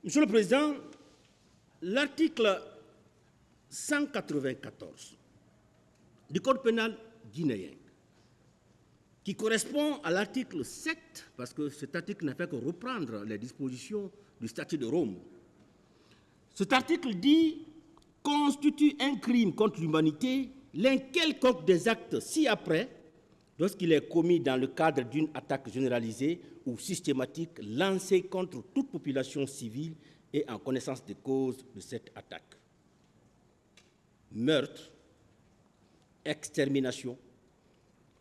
Monsieur le Président, l'article 194 du Code pénal guinéen, qui correspond à l'article 7, parce que cet article n'a fait que reprendre les dispositions du statut de Rome. Cet article dit « constitue un crime contre l'humanité l'un quelconque des actes ci-après, lorsqu'il est commis dans le cadre d'une attaque généralisée ou systématique lancée contre toute population civile et en connaissance des causes de cette attaque. Meurtre, extermination,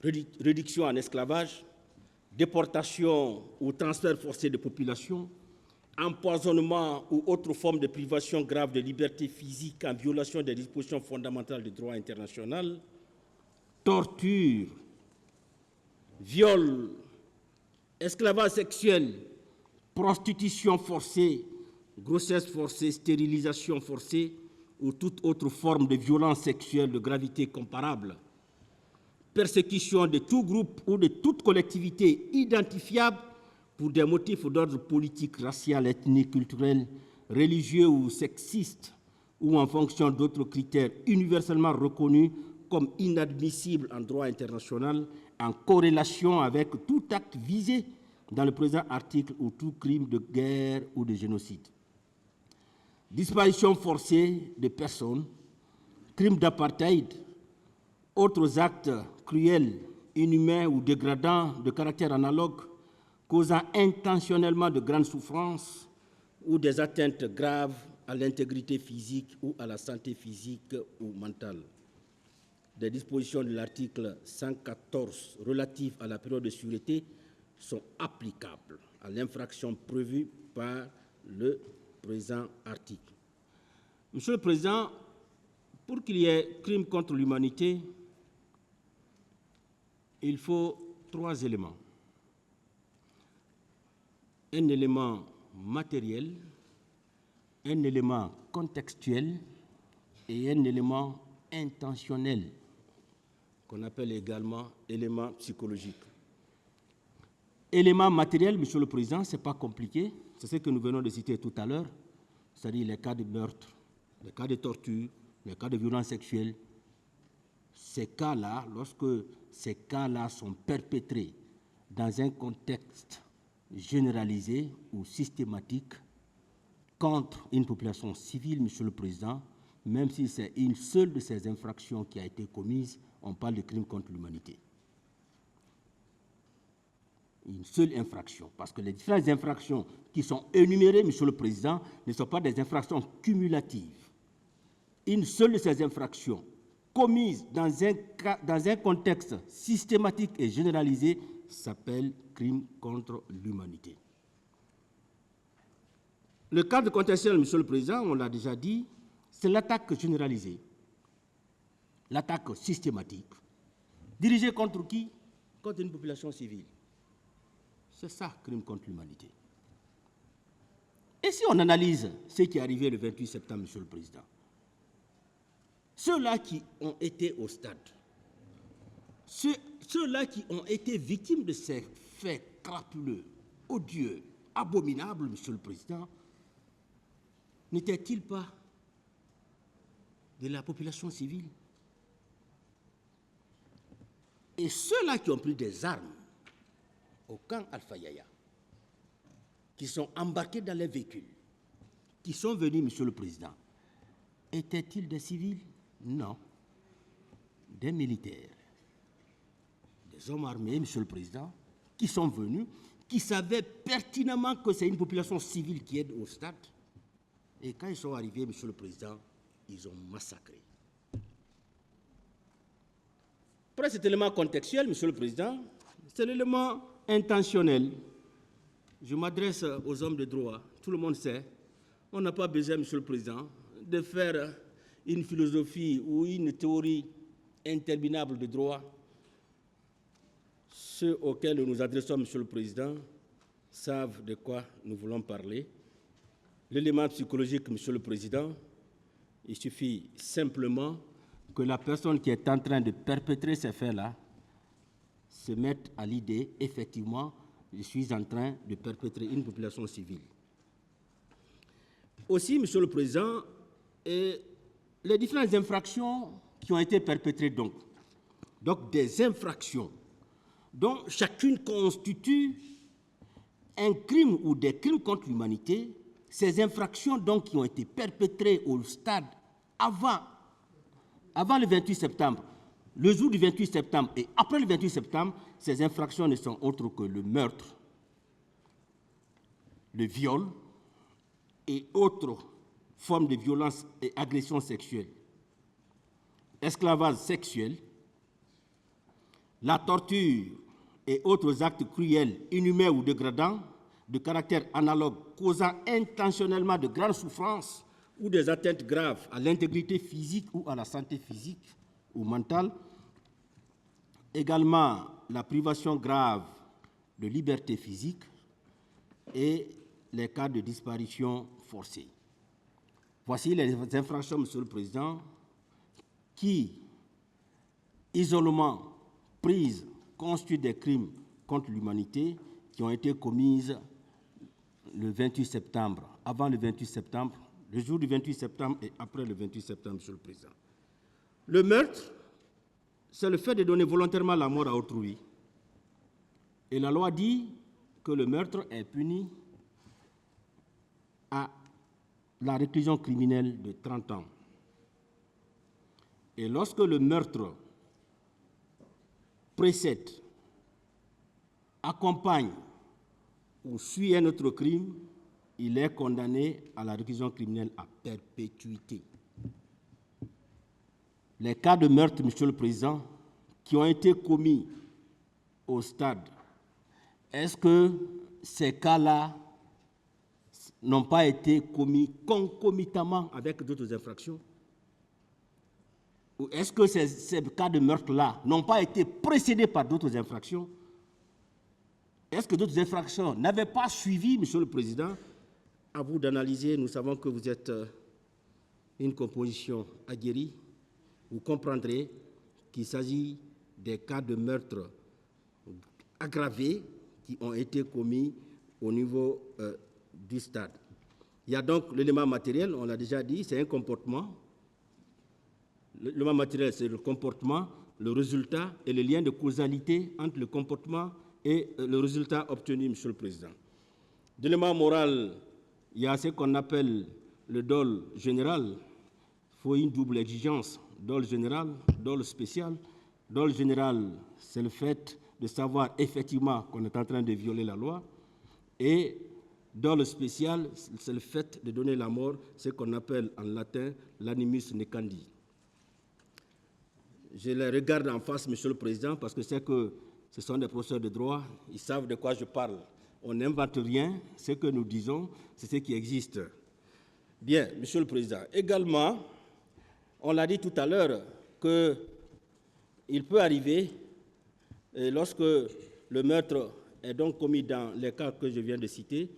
réduction en esclavage, déportation ou transfert forcé de population, empoisonnement ou autre forme de privation grave de liberté physique en violation des dispositions fondamentales du droit international, torture, viol, esclavage sexuel, prostitution forcée, grossesse forcée, stérilisation forcée ou toute autre forme de violence sexuelle de gravité comparable, persécution de tout groupe ou de toute collectivité identifiable pour des motifs d'ordre politique, racial, ethnique, culturel, religieux ou sexiste, ou en fonction d'autres critères universellement reconnus comme inadmissibles en droit international, en corrélation avec tout acte visé dans le présent article ou tout crime de guerre ou de génocide. Disparition forcée de personnes, crimes d'apartheid, autres actes cruels, inhumains ou dégradants de caractère analogue, causant intentionnellement de grandes souffrances ou des atteintes graves à l'intégrité physique ou à la santé physique ou mentale. Des dispositions de l'article 114 relatives à la période de sûreté sont applicables à l'infraction prévue par le présent article. Monsieur le Président, pour qu'il y ait crime contre l'humanité, il faut 3 éléments. Un élément matériel, un élément contextuel et un élément intentionnel, qu'on appelle également élément psychologique. Élément matériel, Monsieur le Président, ce n'est pas compliqué, c'est ce que nous venons de citer tout à l'heure, c'est-à-dire les cas de meurtre, les cas de torture, les cas de violence sexuelle. Ces cas-là, lorsque ces cas-là sont perpétrés dans un contexte généralisé ou systématique contre une population civile, Monsieur le Président, même si c'est une seule de ces infractions qui a été commise, on parle de crime contre l'humanité. Une seule infraction, parce que les différentes infractions qui sont énumérées, Monsieur le Président, ne sont pas des infractions cumulatives. Une seule de ces infractions commises dans un contexte systématique et généralisé s'appelle crime contre l'humanité. Le cadre contextuel, Monsieur le Président, on l'a déjà dit, c'est l'attaque généralisée, l'attaque systématique, dirigée contre qui? Contre une population civile. C'est ça, crime contre l'humanité. Et si on analyse ce qui est arrivé le 28 septembre, Monsieur le Président, ceux-là qui ont été au stade, ceux-là qui ont été victimes de ces faits crapuleux, odieux, abominables, Monsieur le Président, n'étaient-ils pas de la population civile? Et ceux-là qui ont pris des armes au camp Alpha Yaya, qui sont embarqués dans les véhicules, qui sont venus, Monsieur le Président, étaient-ils des civils? Non. Des militaires, des hommes armés, Monsieur le Président, qui sont venus, qui savaient pertinemment que c'est une population civile qui est au stade. Et quand ils sont arrivés, Monsieur le Président, ils ont massacré. Après cet élément contextuel, Monsieur le Président, c'est l'élément intentionnel. Je m'adresse aux hommes de droit. Tout le monde sait, on n'a pas besoin, Monsieur le Président, de faire une philosophie ou une théorie interminable de droit. Ceux auxquels nous nous adressons, Monsieur le Président, savent de quoi nous voulons parler. L'élément psychologique, Monsieur le Président, il suffit simplement que la personne qui est en train de perpétrer ces faits-là se mette à l'idée, effectivement, je suis en train de perpétrer une population civile. aussi, Monsieur le Président, les différentes infractions qui ont été perpétrées donc des infractions dont chacune constitue un crime ou des crimes contre l'humanité, ces infractions donc qui ont été perpétrées au stade avant le 28 septembre, le jour du 28 septembre et après le 28 septembre, ces infractions ne sont autres que le meurtre, le viol et autres formes de violence et agressions sexuelles, esclavage sexuel, la torture et autres actes cruels, inhumains ou dégradants, de caractère analogue, causant intentionnellement de grandes souffrances ou des atteintes graves à l'intégrité physique ou à la santé physique ou mentale. Également, la privation grave de liberté physique et les cas de disparition forcée. Voici les infractions, Monsieur le Président, qui, isolement prises, constituent des crimes contre l'humanité qui ont été commises le 28 septembre, avant le 28 septembre, le jour du 28 septembre et après le 28 septembre, Monsieur le Président. Le meurtre, c'est le fait de donner volontairement la mort à autrui. Et la loi dit que le meurtre est puni à la réclusion criminelle de 30 ans. Et lorsque le meurtre précède, accompagne ou suit un autre crime, il est condamné à la réclusion criminelle à perpétuité. Les cas de meurtre, Monsieur le Président, qui ont été commis au stade, est-ce que ces cas-là n'ont pas été commis concomitamment avec d'autres infractions? Ou est-ce que ces cas de meurtre-là n'ont pas été précédés par d'autres infractions? Est-ce que d'autres infractions n'avaient pas suivi, Monsieur le Président? À vous d'analyser. Nous savons que vous êtes une composition aguerrie. Vous comprendrez qu'il s'agit des cas de meurtre aggravés qui ont été commis au niveau du stade. Il y a donc l'élément matériel, on l'a déjà dit, c'est un comportement. L'élément matériel, c'est le comportement, le résultat et le lien de causalité entre le comportement et le résultat obtenu, Monsieur le Président. D'élément moral, il y a ce qu'on appelle le dol général. Il faut une double exigence, dol général, dol spécial. Dol général, c'est le fait de savoir effectivement qu'on est en train de violer la loi. Et dol spécial, c'est le fait de donner la mort, ce qu'on appelle en latin l'animus necandi. Je les regarde en face, Monsieur le Président, parce que c'est que ce sont des professeurs de droit, ils savent de quoi je parle. On n'invente rien, ce que nous disons, c'est ce qui existe. Bien, Monsieur le Président. Également, on l'a dit tout à l'heure, qu'il peut arriver, lorsque le meurtre est donc commis dans les cas que je viens de citer,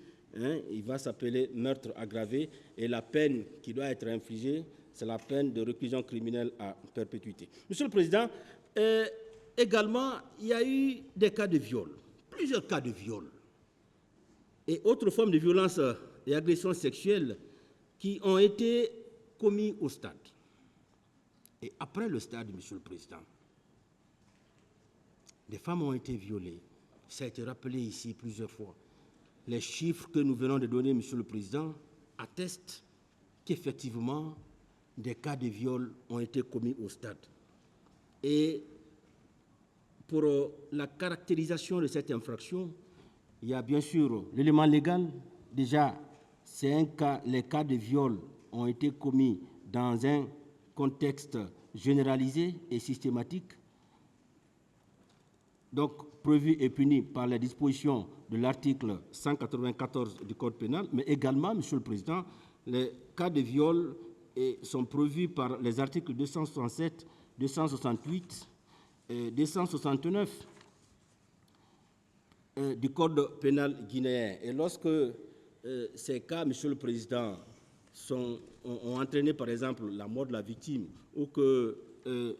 il va s'appeler meurtre aggravé, et la peine qui doit être infligée, c'est la peine de réclusion criminelle à perpétuité. Monsieur le Président, également, il y a eu des cas de viol, plusieurs cas de viol, et autres formes de violence et agressions sexuelles qui ont été commis au stade. Et après le stade, Monsieur le Président, des femmes ont été violées. Ça a été rappelé ici plusieurs fois. Les chiffres que nous venons de donner, Monsieur le Président, attestent qu'effectivement, des cas de viol ont été commis au stade. Et pour la caractérisation de cette infraction, il y a bien sûr l'élément légal. Déjà, c'est un cas, les cas de viol ont été commis dans un contexte généralisé et systématique, donc prévu et puni par les dispositions de l'article 194 du Code pénal, mais également, Monsieur le Président, les cas de viol sont prévus par les articles 267, 268 et 269 du Code pénal guinéen. Et lorsque ces cas, Monsieur le Président, ont entraîné, par exemple, la mort de la victime, ou que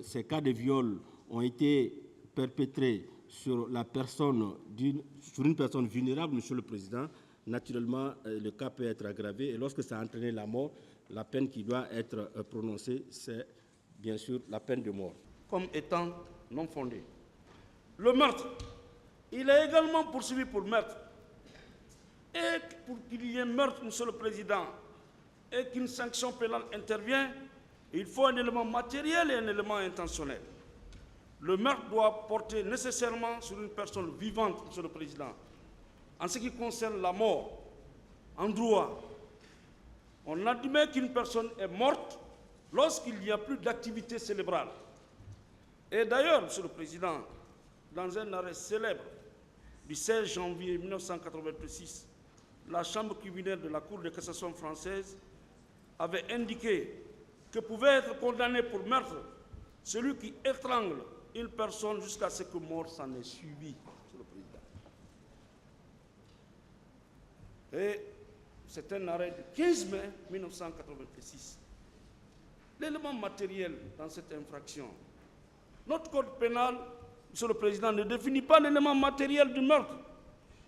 ces cas de viol ont été perpétrés sur une personne vulnérable, Monsieur le Président, naturellement, le cas peut être aggravé. Et lorsque ça a entraîné la mort, la peine qui doit être prononcée, c'est bien sûr la peine de mort. Comme étant non fondée. Le meurtre, il est également poursuivi pour meurtre. Et pour qu'il y ait meurtre, Monsieur le Président, et qu'une sanction pénale intervienne, il faut un élément matériel et un élément intentionnel. Le meurtre doit porter nécessairement sur une personne vivante, Monsieur le Président. En ce qui concerne la mort, en droit, on admet qu'une personne est morte lorsqu'il n'y a plus d'activité cérébrale. Et d'ailleurs, Monsieur le Président, dans un arrêt célèbre du 16 janvier 1986, la Chambre criminelle de la Cour de cassation française avait indiqué que pouvait être condamné pour meurtre celui qui étrangle une personne jusqu'à ce que mort s'en ait suivi, Monsieur le Président. Et c'est un arrêt du 15 mai 1986. L'élément matériel dans cette infraction, notre code pénal, Monsieur le Président, ne définit pas l'élément matériel du meurtre,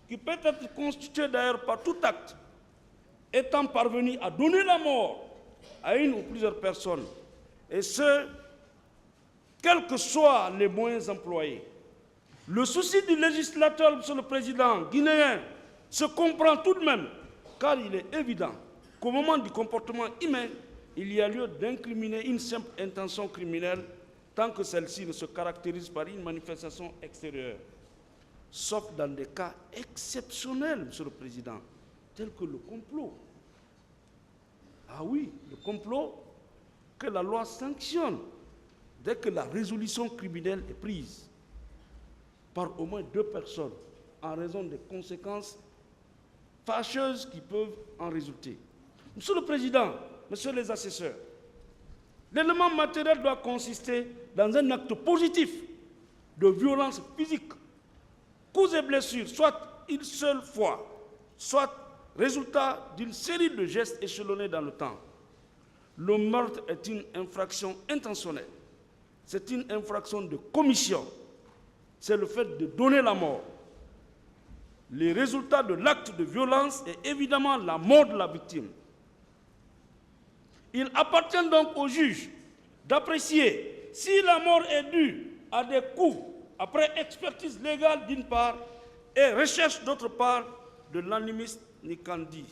qui peut être constitué d'ailleurs par tout acte étant parvenu à donner la mort à une ou plusieurs personnes, et ce, quels que soient les moyens employés. Le souci du législateur, Monsieur le Président, guinéen, se comprend tout de même, car il est évident qu'au moment du comportement humain, il y a lieu d'incriminer une simple intention criminelle tant que celle-ci ne se caractérise par une manifestation extérieure. Sauf dans des cas exceptionnels, Monsieur le Président, tels que le complot. Ah oui, le complot que la loi sanctionne dès que la résolution criminelle est prise par au moins 2 personnes en raison des conséquences fâcheuses qui peuvent en résulter. Monsieur le Président, Messieurs les assesseurs, l'élément matériel doit consister dans un acte positif de violence physique, coups et blessures, soit une seule fois, soit résultat d'une série de gestes échelonnés dans le temps. Le meurtre est une infraction intentionnelle. C'est une infraction de commission. C'est le fait de donner la mort. Les résultats de l'acte de violence est évidemment la mort de la victime. Il appartient donc au juge d'apprécier si la mort est due à des coups après expertise légale d'une part et recherche d'autre part de l'animiste Nikandi.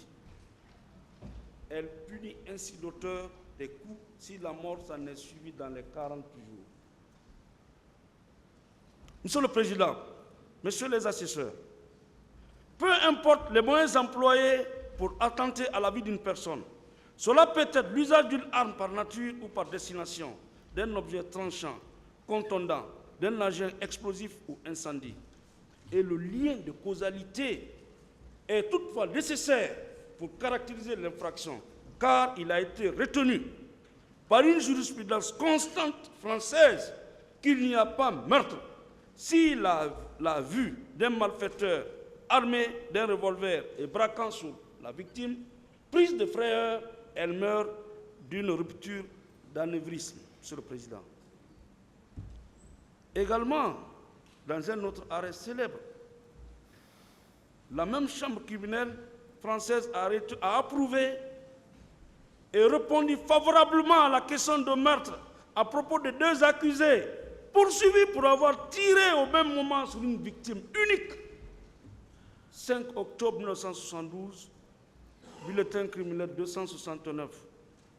Elle punit ainsi l'auteur des coups si la mort s'en est suivie dans les 40 jours. Monsieur le Président, Messieurs les assesseurs, peu importe les moyens employés pour attenter à la vie d'une personne, cela peut être l'usage d'une arme par nature ou par destination, d'un objet tranchant, contondant, d'un agent explosif ou incendie. Et le lien de causalité est toutefois nécessaire pour caractériser l'infraction, car il a été retenu par une jurisprudence constante française qu'il n'y a pas meurtre si la vue d'un malfaiteur armé d'un revolver et braquant sur la victime, prise de frayeur, elle meurt d'une rupture d'anévrisme, Monsieur le Président. Également, dans un autre arrêt célèbre, la même chambre criminelle française a approuvé et répondu favorablement à la question de meurtre à propos de 2 accusés poursuivis pour avoir tiré au même moment sur une victime unique. 5 octobre 1972, bulletin criminel 269,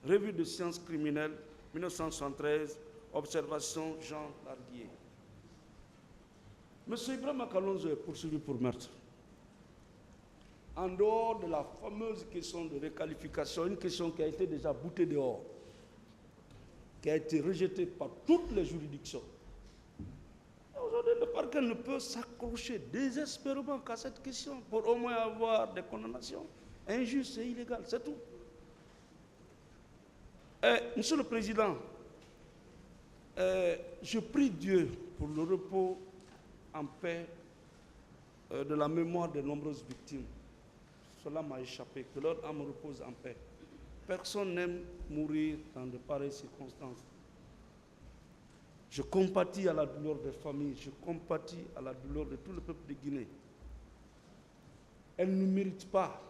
revue de sciences criminelles 1973, observation Jean Larguier. M. Ibrahima Kalonzo est poursuivi pour meurtre. En dehors de la fameuse question de requalification, une question qui a été déjà boutée dehors, qui a été rejetée par toutes les juridictions. Aujourd'hui, le parquet ne peut s'accrocher désespérément qu'à cette question pour au moins avoir des condamnations injustes et illégales, c'est tout. Monsieur le Président, je prie Dieu pour le repos en paix de la mémoire des nombreuses victimes. Cela m'a échappé, que leur âme repose en paix. Personne n'aime mourir dans de pareilles circonstances. Je compatis à la douleur des familles, je compatis à la douleur de tout le peuple de Guinée. elle ne mérite pas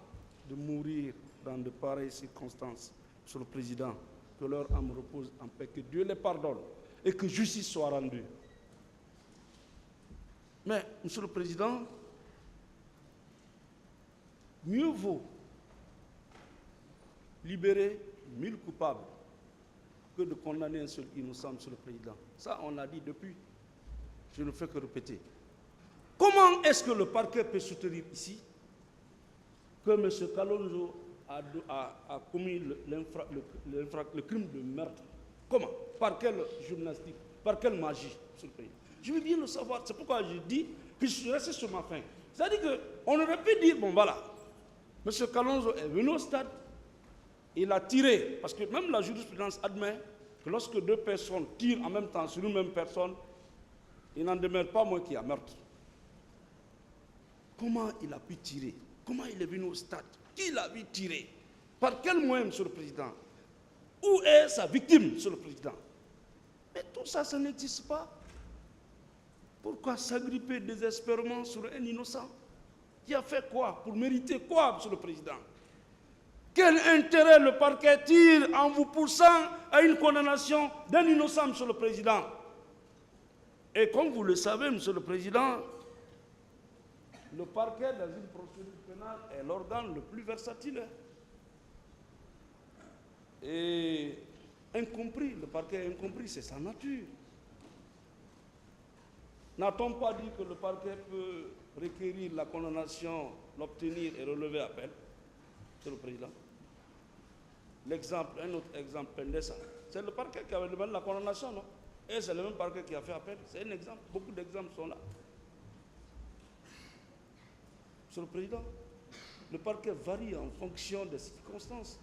de mourir dans de pareilles circonstances. Monsieur le Président, que leur âme repose en paix, que Dieu les pardonne et que justice soit rendue. Mais, Monsieur le Président, mieux vaut libérer 1000 coupables que de condamner un seul innocent, Monsieur le Président. Ça, on l'a dit depuis. Je ne fais que répéter. Comment est-ce que le parquet peut soutenir ici que M. Kalonzo a commis le crime de meurtre? Comment? Par quelle gymnastique? Par quelle magie, Monsieur le Président? Je veux bien le savoir. C'est pourquoi je dis que je suis resté sur ma faim. C'est-à-dire qu'on aurait pu dire, bon voilà, M. Kalonzo est venu au stade, il a tiré, parce que même la jurisprudence admet que lorsque deux personnes tirent en même temps sur une même personne, il n'en demeure pas moins qu'il y a meurtre. Comment il a pu tirer? Comment il est venu au stade? Qui l'a vu tirer? Par quel moyen, Monsieur le Président? Où est sa victime, Monsieur le Président? Mais tout ça, ça n'existe pas. Pourquoi s'agripper désespérément sur un innocent? Qui a fait quoi? Pour mériter quoi, Monsieur le Président? Quel intérêt le parquet tire en vous poussant à une condamnation d'un innocent, Monsieur le Président? Et comme vous le savez, Monsieur le Président, le parquet dans une procédure pénale est l'organe le plus versatile. Et incompris, le parquet est incompris, c'est sa nature. N'a-t-on pas dit que le parquet peut requérir la condamnation, l'obtenir et relever appel, Monsieur le Président? L'exemple, un autre exemple, Pendessa, c'est le parquet qui avait demandé la condamnation, non? Et c'est le même parquet qui a fait appel. C'est un exemple, beaucoup d'exemples sont là. Monsieur le Président, le parquet varie en fonction des circonstances.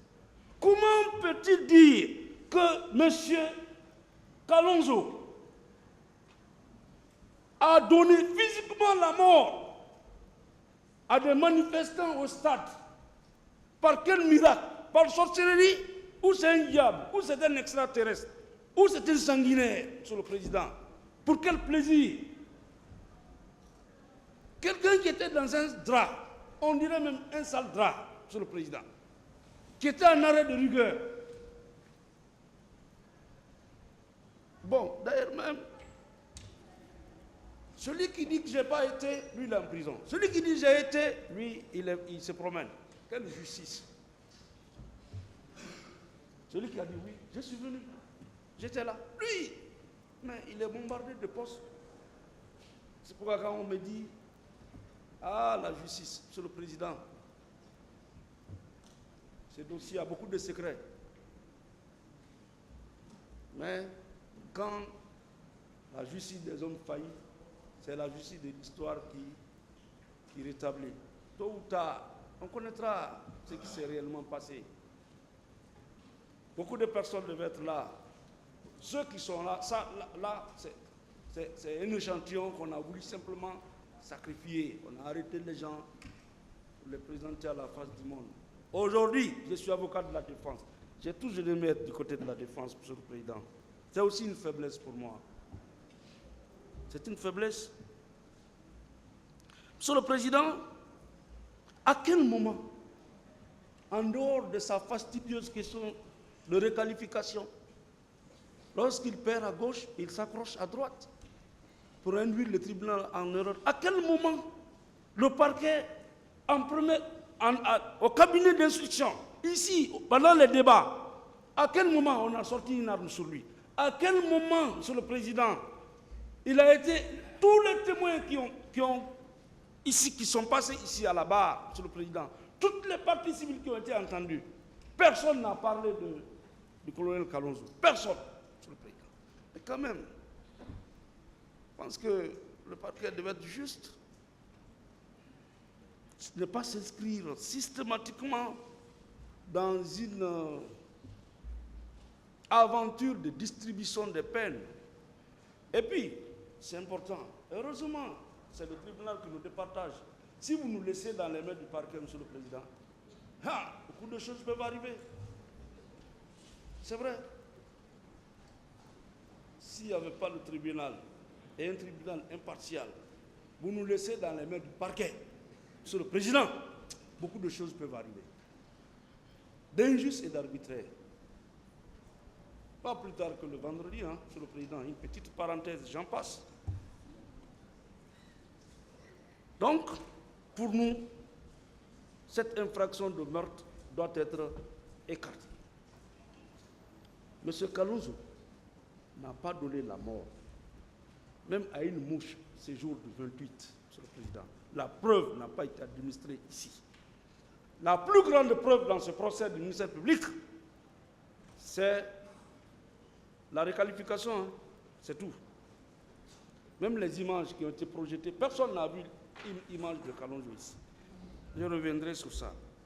Comment peut-il dire que M. Kalonzo a donné physiquement la mort à des manifestants au stade? Par quel miracle? Par sorcellerie? Ou c'est un diable? Ou c'est un extraterrestre? Ou c'est un sanguinaire, Monsieur le Président? Pour quel plaisir? Quelqu'un qui était dans un drap, on dirait même un sale drap, Monsieur le Président, qui était en arrêt de rigueur. Bon, d'ailleurs même, celui qui dit que je n'ai pas été, lui il est en prison. Celui qui dit que j'ai été, lui il se promène. Quelle justice? Celui qui a dit oui, je suis venu, j'étais là. Lui, mais il est bombardé de postes. C'est pourquoi quand on me dit, ah, la justice, Monsieur le Président, ce dossier a beaucoup de secrets. Mais quand la justice des hommes faillit, c'est la justice de l'histoire qui rétablit. Tôt ou tard, on connaîtra ce qui s'est réellement passé. Beaucoup de personnes devaient être là. Ceux qui sont là, ça, là c'est un échantillon qu'on a voulu simplement sacrifier. On a arrêté les gens pour les présenter à la face du monde. Aujourd'hui, je suis avocat de la défense. J'ai toujours aimé être du côté de la défense, Monsieur le Président. C'est aussi une faiblesse pour moi. C'est une faiblesse. Monsieur le Président, à quel moment, en dehors de sa fastidieuse question de requalification, lorsqu'il perd à gauche, il s'accroche à droite pour induire le tribunal en erreur. À quel moment le parquet, au cabinet d'instruction, ici, pendant les débats, à quel moment on a sorti une arme sur lui? À quel moment, Monsieur le Président, il a été, tous les témoins qui sont passés ici à la barre, Monsieur le Président, toutes les parties civiles qui ont été entendues, personne n'a parlé du colonel Kalonzo. Personne, Monsieur le Président. Mais quand même, je pense que le parquet devait être juste. Ne pas s'inscrire systématiquement dans une aventure de distribution des peines. Et puis, c'est important, heureusement, c'est le tribunal qui nous départage. Si vous nous laissez dans les mains du parquet, Monsieur le Président, beaucoup de choses peuvent arriver. C'est vrai. S'il n'y avait pas le tribunal, et un tribunal impartial, vous nous laissez dans les mains du parquet, Monsieur le Président, beaucoup de choses peuvent arriver. D'injuste et d'arbitraire. Pas plus tard que le vendredi, hein, Monsieur le Président, une petite parenthèse, j'en passe. Donc, pour nous, cette infraction de meurtre doit être écartée. M. Kalonzo n'a pas donné la mort, même à une mouche, ce jour du 28, Monsieur le Président. La preuve n'a pas été administrée ici. La plus grande preuve dans ce procès du ministère public, c'est la réqualification, hein, c'est tout. Même les images qui ont été projetées, personne n'a vu une image de Kalonzo ici. Je reviendrai sur ça.